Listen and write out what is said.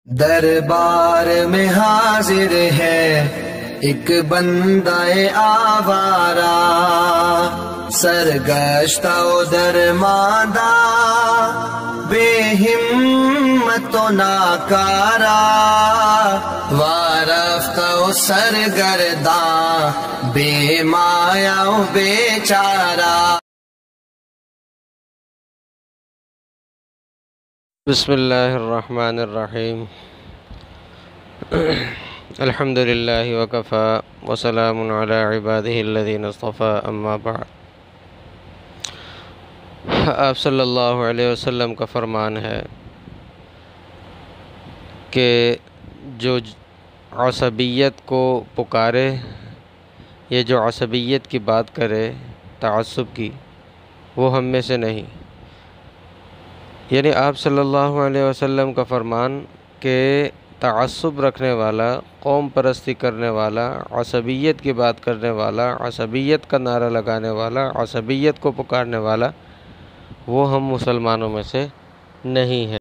دربار میں حاضر ہے ایک بندہ آوارہ، سرگشتہ و درماندہ، بے ہمت و ناکارہ، وارفتہ و سرگرداں، بے مایہ و بے چارہ۔ بسم اللہ الرحمن الرحیم۔ الحمدللہ وکفی وسلام علی عبادہ الذین اصطفی، اما بعد۔ آپ صلی اللہ علیہ وسلم کا فرمان ہے کہ جو عصبیت کو پکارے یا جو عصبیت کی بات کرے تعصب کی، وہ ہم میں سے نہیں۔ یعنی آپ صلی اللہ علیہ وسلم کا فرمان کہ تعصب رکھنے والا، قوم پرستی کرنے والا، عصبیت کی بات کرنے والا، عصبیت کا نعرہ لگانے والا، عصبیت کو پکارنے والا، وہ ہم مسلمانوں میں سے نہیں ہے۔